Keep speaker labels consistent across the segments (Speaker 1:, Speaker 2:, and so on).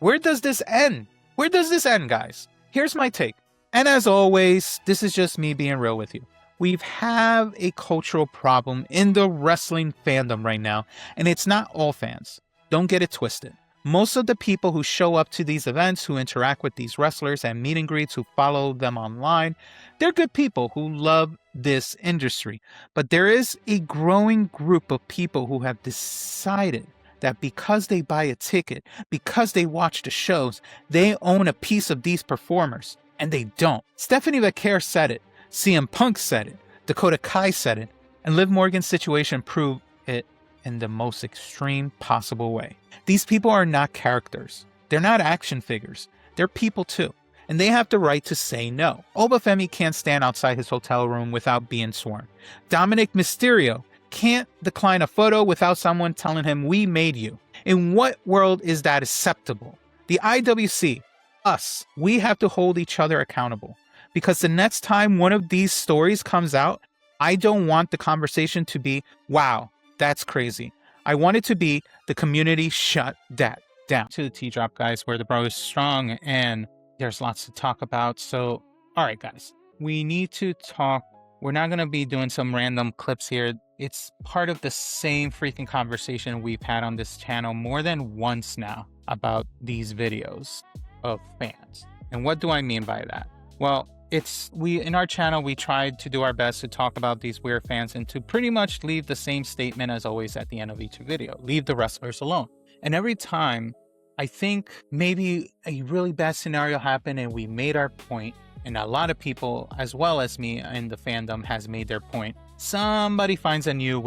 Speaker 1: Where does this end? Where does this end, guys? Here's my take. And as always, this is just me being real with you. We have a cultural problem in the wrestling fandom right now, and it's not all fans. Don't get it twisted. Most of the people who show up to these events, who interact with these wrestlers and meet and greets, who follow them online, they're good people who love this industry. But there is a growing group of people who have decided that because they buy a ticket, because they watch the shows, they own a piece of these performers, and they don't. Stephanie McCare said it, CM Punk said it, Dakota Kai said it, and Liv Morgan's situation proved it in the most extreme possible way. These people are not characters. They're not action figures. They're people too. And they have the right to say no. Obafemi can't stand outside his hotel room without being sworn. Dominic Mysterio can't decline a photo without someone telling him, "We made you." In what world is that acceptable? The IWC, us, we have to hold each other accountable. Because the next time one of these stories comes out, I don't want the conversation to be, "Wow, that's crazy." I want it to be, the community shut that down. To the T-Drop, guys, where the bro is strong and there's lots to talk about. So, all right, guys, we need to talk. We're not going to be doing some random clips here. It's part of the same freaking conversation we've had on this channel more than once now about these videos of fans. And what do I mean by that? Well, in our channel, we tried to do our best to talk about these weird fans and to pretty much leave the same statement as always at the end of each video. Leave the wrestlers alone. And every time, I think maybe a really bad scenario happened and we made our point, and a lot of people, as well as me in the fandom, has made their point. Somebody finds a new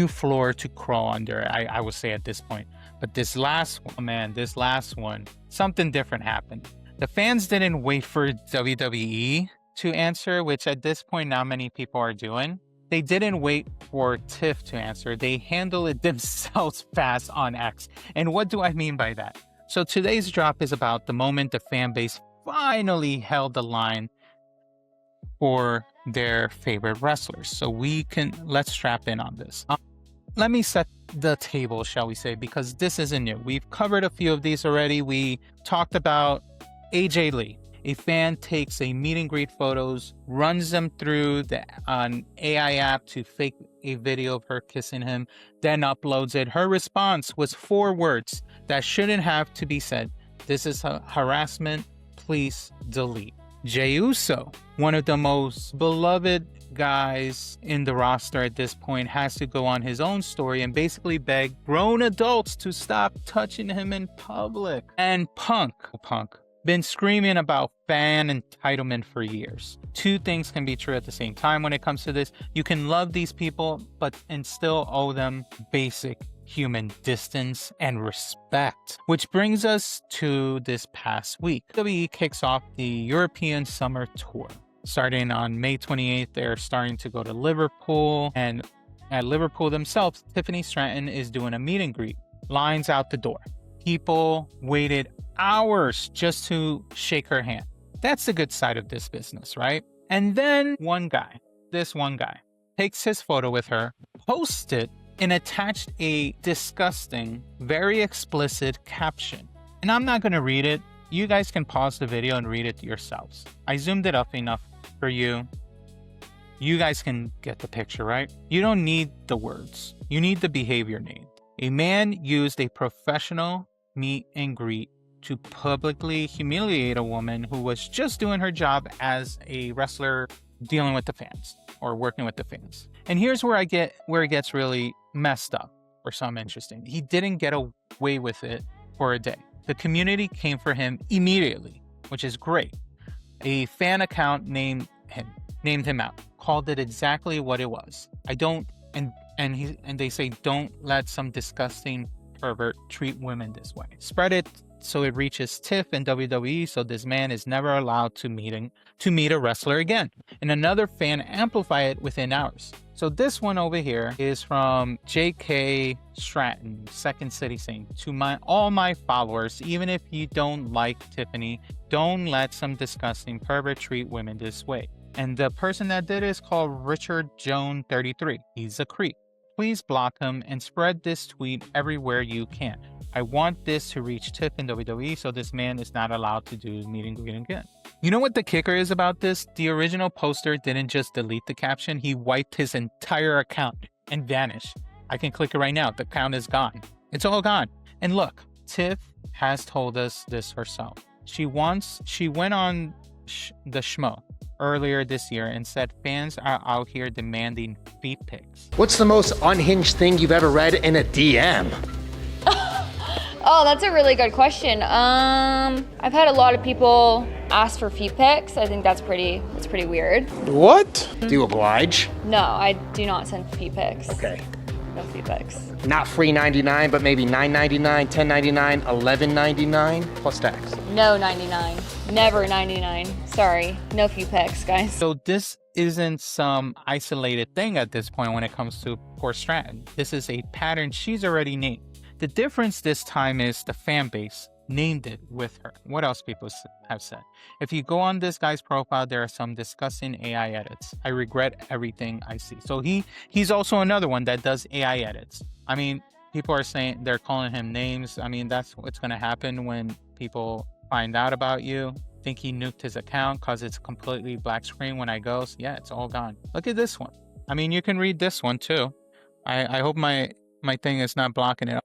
Speaker 1: floor to crawl under, I would say at this point. But this last one, something different happened. The fans didn't wait for WWE to answer, which at this point not many people are doing. They didn't wait for Tiff to answer. They handled it themselves fast on X. And what do I mean by that? So today's drop is about the moment the fan base finally held the line for their favorite wrestlers. So let's strap in on this. Let me set the table, shall we say, because this isn't new. We've covered a few of these already. We talked about AJ Lee. A fan takes a meet and greet photos, runs them through an AI app to fake a video of her kissing him, then uploads it. Her response was 4 words that shouldn't have to be said. "This is harassment. Please delete." Jey Uso, one of the most beloved guys in the roster at this point, has to go on his own story and basically beg grown adults to stop touching him in public. And Punk been screaming about fan entitlement for years. 2 things can be true at the same time when it comes to this. You can love these people, and still owe them basic human distance and respect. Which brings us to this past week. WWE kicks off the European Summer Tour. Starting on May 28th, they're starting to go to Liverpool. And at Liverpool themselves, Tiffany Stratton is doing a meet and greet. Lines out the door. People waited hours just to shake her hand. That's the good side of this business, right? And then this one guy, takes his photo with her, posts it, and attached a disgusting, very explicit caption. And I'm not going to read it. You guys can pause the video and read it yourselves. I zoomed it up enough for you. You guys can get the picture, right? You don't need the words. You need the behavior named. A man used a professional meet and greet to publicly humiliate a woman who was just doing her job as a wrestler dealing with the fans or working with the fans. And here's where it gets really messed up or something interesting. He didn't get away with it for a day. The community came for him immediately, which is great. A fan account named him out, called it exactly what it was. And they say, "Don't let some disgusting pervert treat women this way." Spread it so it reaches Tiff and WWE, so this man is never allowed to meet a wrestler again. And another fan amplify it within hours. So this one over here is from JK Stratton, Second City, saying, "To all my followers, even if you don't like Tiffany, don't let some disgusting pervert treat women this way." And the person that did it is called Richard Joan 33. He's a creep. Please block him and spread this tweet everywhere you can. I want this to reach Tiff in WWE, so this man is not allowed to do meet and greet again. You know what the kicker is about this? The original poster didn't just delete the caption, he wiped his entire account and vanished. I can click it right now. The account is gone. It's all gone. And look, Tiff has told us this herself. She went on the Schmo earlier this year and said fans are out here demanding feet pics.
Speaker 2: What's the most unhinged thing you've ever read in a DM?
Speaker 3: Oh, that's a really good question. I've had a lot of people ask for feet pics. I think that's pretty weird.
Speaker 2: What? Do you oblige?
Speaker 3: No, I do not send feet pics.
Speaker 2: Okay.
Speaker 3: No feet pics.
Speaker 2: Not free 99, but maybe $9.99, $10.99, $11.99 plus tax.
Speaker 3: No 99. Never 99. Sorry. No feet pics, guys.
Speaker 1: So this isn't some isolated thing at this point when it comes to poor Stratton. This is a pattern she's already named. The difference this time is the fan base named it with her. What else people have said? If you go on this guy's profile, there are some disgusting AI edits. I regret everything I see. So he's also another one that does AI edits. I mean, people are saying they're calling him names. I mean, that's what's going to happen when people find out about you. Think he nuked his account because it's completely black screen when I go. So yeah, it's all gone. Look at this one. I mean, you can read this one too. I hope my thing is not blocking it.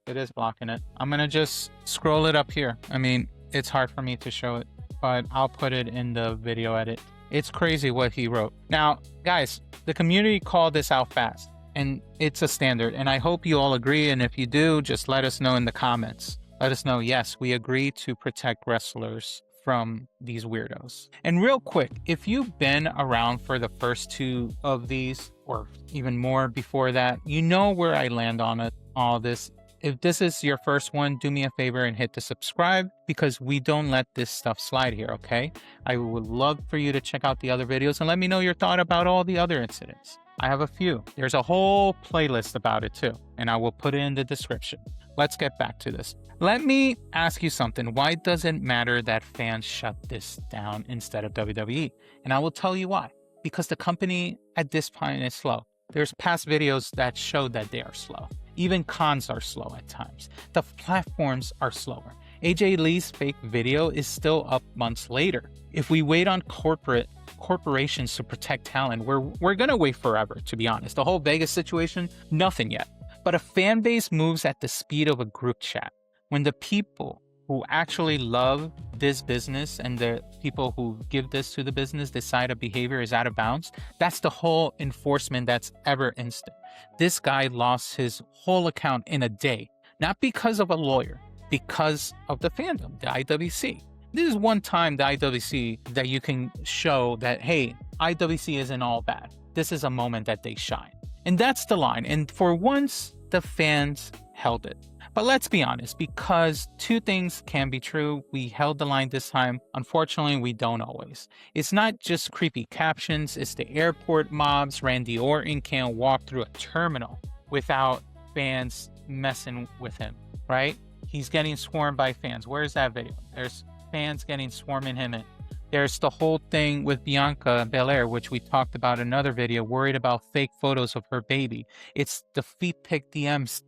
Speaker 1: It is blocking it. I'm gonna just scroll it up here. I mean, it's hard for me to show it, but I'll put it in the video edit. It's crazy what he wrote. Now, guys, the community called this out fast, and it's a standard, and I hope you all agree, and if you do, just let us know in the comments. Let us know, yes, we agree to protect wrestlers from these weirdos. And real quick, if you've been around for the first two of these, or even more before that, you know where I land on it, all this. If this is your first one, do me a favor and hit the subscribe because we don't let this stuff slide here, okay? I would love for you to check out the other videos and let me know your thought about all the other incidents. I have a few. There's a whole playlist about it too, and I will put it in the description. Let's get back to this. Let me ask you something. Why does it matter that fans shut this down instead of WWE? And I will tell you why. Because the company at this point is slow. There's past videos that show that they are slow. Even cons are slow at times. The platforms are slower. AJ Lee's fake video is still up months later. If we wait on corporations to protect talent, we're gonna wait forever, to be honest. The whole Vegas situation, nothing yet. But a fan base moves at the speed of a group chat. When the people who actually love this business and the people who give this to the business decide a behavior is out of bounds, that's the whole enforcement that's ever instant. This guy lost his whole account in a day, not because of a lawyer, because of the fandom, the IWC. This is one time the IWC that you can show that, hey, IWC isn't all bad. This is a moment that they shine. And that's the line. And for once, the fans held it. But let's be honest, because two things can be true. We held the line this time. Unfortunately, we don't always. It's not just creepy captions. It's the airport mobs. Randy Orton can't walk through a terminal without fans messing with him, right? He's getting swarmed by fans. Where's that video? There's fans getting swarming him in. There's the whole thing with Bianca Belair, which we talked about in another video, worried about fake photos of her baby. It's the feet pic DMs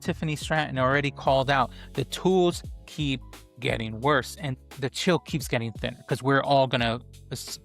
Speaker 1: Tiffany Stratton already called out. The tools keep getting worse and the chill keeps getting thinner because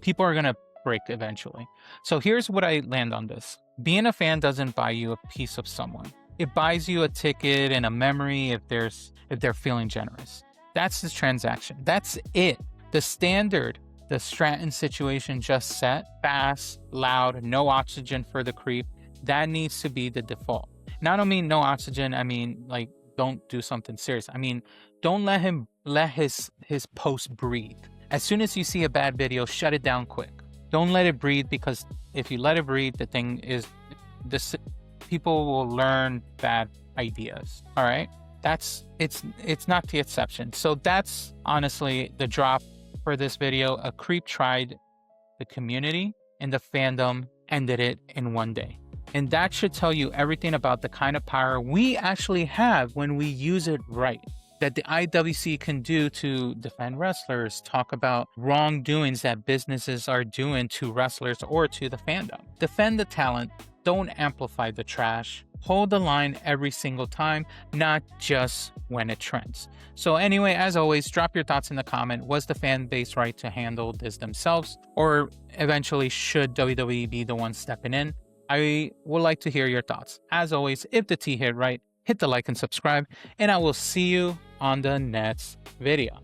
Speaker 1: people are gonna break eventually. So here's what I land on this. Being a fan doesn't buy you a piece of someone. It buys you a ticket and a memory if they're feeling generous. That's the transaction. That's it. The standard the Stratton situation just set, fast, loud, no oxygen for the creep, that needs to be the default. And I don't mean no oxygen, I mean like don't do something serious. I mean, don't let his post breathe. As soon as you see a bad video, shut it down quick. Don't let it breathe because if you let it breathe, the thing is this people will learn bad ideas. All right? It's not the exception. So that's honestly the drop for this video. A creep tried the community and the fandom ended it in one day. And that should tell you everything about the kind of power we actually have when we use it right. That the IWC can do to defend wrestlers, talk about wrongdoings that businesses are doing to wrestlers or to the fandom. Defend the talent, don't amplify the trash. hold the line every single time, not just when it trends. So anyway, as always, drop your thoughts in the comment. Was the fan base right to handle this themselves, or eventually should WWE be the one stepping in? I would like to hear your thoughts. As always, if the tea hit right, hit the like and subscribe, and I will see you on the next video.